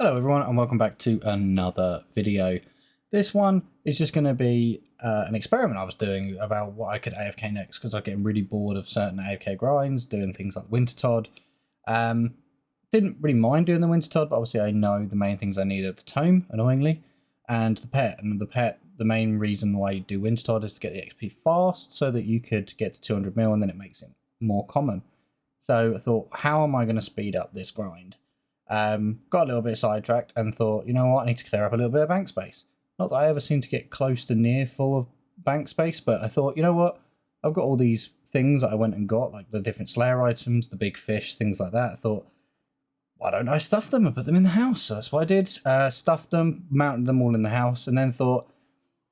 Hello everyone and welcome back to another video. This one is just going to be an experiment I was doing about what I could AFK next because I'm getting really bored of certain AFK grinds, doing things like the Winter Todd. Didn't really mind doing the Winter Todd, but obviously I know the main things I need are the Tome, annoyingly, and the Pet. And the Pet, the main reason why you do Winter Todd is to get the XP fast so that you could get to 200 mil and then it makes it more common. So I thought, how am I going to speed up this grind? Got a little bit sidetracked and thought, you know what, I need to clear up a little bit of bank space. Not that I ever seem to get close to near full of bank space, but I thought, you know what, I've got all these things that I went and got, like the different Slayer items, the big fish, things like that. I thought, why don't I stuff them and put them in the house? So that's what I did. Stuffed them, mounted them all in the house, and then thought,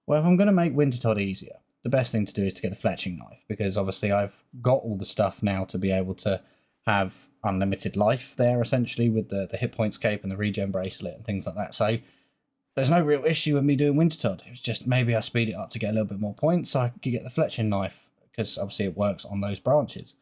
well, if I'm going to make Winter Todd easier, the best thing to do is to get the fletching knife, because obviously I've got all the stuff now to be able to have unlimited life there, essentially, with the hit points cape and the regen bracelet and things like that. So there's no real issue with me doing Winter Todd. It was just maybe I speed it up to get a little bit more points so I could get the fletching knife, because obviously it works on those branches.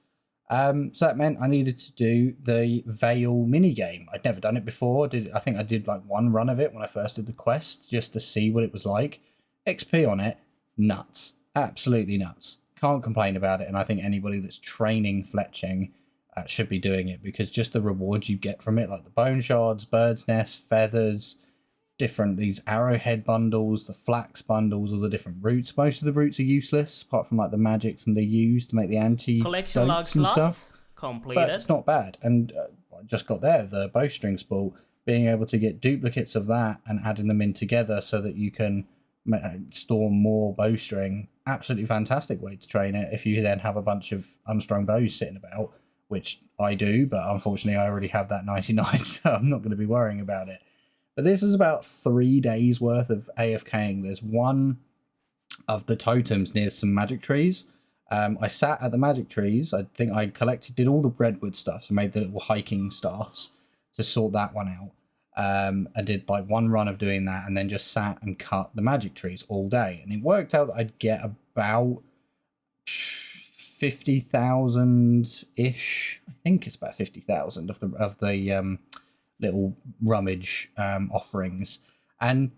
So that meant I needed to do the Vale mini game. I'd never done it before. I think I did like one run of it when I first did the quest just to see what it was like. XP on it, nuts. Absolutely nuts. Can't complain about it, and I think anybody that's training fletching should be doing it, because just the rewards you get from it, like the bone shards, bird's nest, feathers, these arrowhead bundles, the flax bundles, all the different roots. Most of the roots are useless, apart from like the magics and they use to make the Collection log and slot stuff. completed. But it's not bad. And I just got there, the bowstring spool, being able to get duplicates of that and adding them in together so that you can store more bowstring. Absolutely fantastic way to train it if you then have a bunch of unstrung bows sitting about, which I do, but unfortunately I already have that 99, so I'm not going to be worrying about it. But this is about 3 days worth of AFKing. There's one of the totems near some magic trees. I sat at the magic trees. I think I did all the redwood stuff, so made the little hiking staffs to sort that one out. I did like one run of doing that and then just sat and cut the magic trees all day. And it worked out that I'd get about 50,000-ish. I think it's about 50,000 of the little rummage offerings. And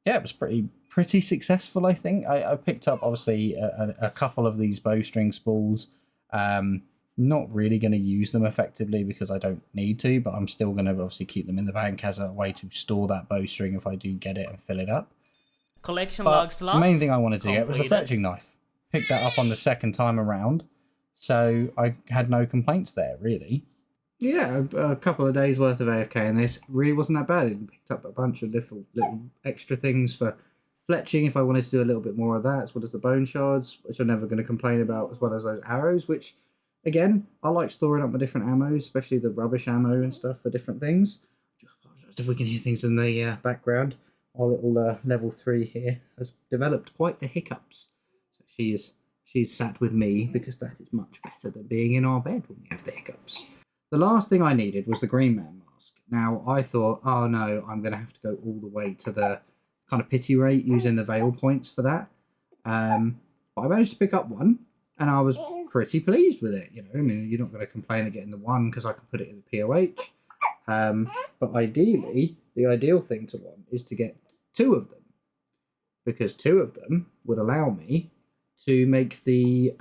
yeah, it was pretty successful, I think. I picked up, obviously, a couple of these bowstring spools. Not really going to use them effectively because I don't need to, but I'm still going to obviously keep them in the bank as a way to store that bowstring if I do get it and fill it up. Collection But log slot. the main thing I wanted to get was a completed. fletching knife. Picked that up on the second time around, so I had no complaints there, really. Yeah, a couple of days worth of AFK, and this really wasn't that bad. It picked up a bunch of little extra things for fletching if I wanted to do a little bit more of that, as well as the bone shards, which I'm never going to complain about, as well as those arrows, which, again, I like storing up my different ammos, especially the rubbish ammo and stuff for different things. If we can hear things in the background, our little level 3 here has developed quite the hiccups. So she's sat with me, because that is much better than being in our bed when we have the hiccups. The last thing I needed was the Green Man mask. Now, I thought, oh no, I'm going to have to go all the way to the kind of pity rate using the Vale points for that. But I managed to pick up one, and I was pretty pleased with it. You know, I mean, you're not going to complain at getting the one because I can put it in the POH. But ideally, the ideal thing to want is to get 2 of them, because 2 of them would allow me to make the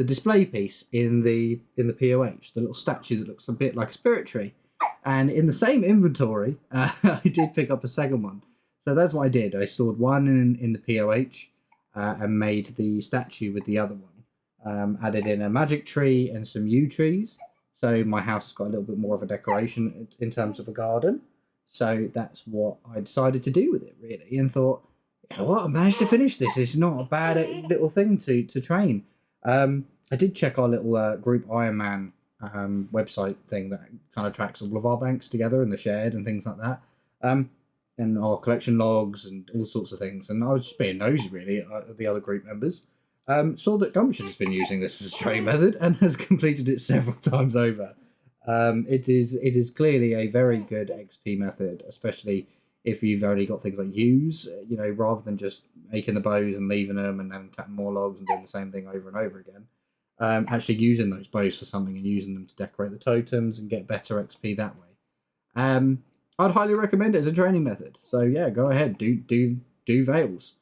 display piece in the POH, the little statue that looks a bit like a spirit tree. And in the same inventory, I did pick up a second one. So that's what I did. I stored one in the POH and made the statue with the other one. Added in a magic tree and some yew trees. So my house has got a little bit more of a decoration in terms of a garden. So that's what I decided to do with it, really. And thought, you know what, I managed to finish this. It's not a bad little thing to train. I did check our little group Iron Man website thing that kind of tracks all of our banks together and the shared and things like that, and our collection logs and all sorts of things. And I was just being nosy, really, at the other group members. Saw that Gumption has been using this as a training method and has completed it several times over. It is clearly a very good XP method, especially if you've already got things like yews, you know, rather than just making the bows and leaving them and then cutting more logs and doing the same thing over and over again. Actually using those bows for something and using them to decorate the totems and get better XP that way. I'd highly recommend it as a training method. So yeah, go ahead, do Vales.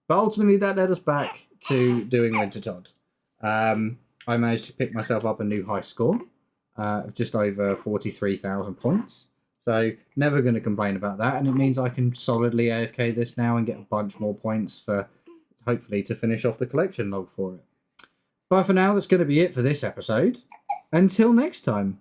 But ultimately, that led us back to doing Winter Todd. I managed to pick myself up a new high score of just over 43,000 points. So never going to complain about that, and it means I can solidly AFK this now and get a bunch more points for hopefully to finish off the collection log for it. But for now, that's going to be it for this episode. Until next time.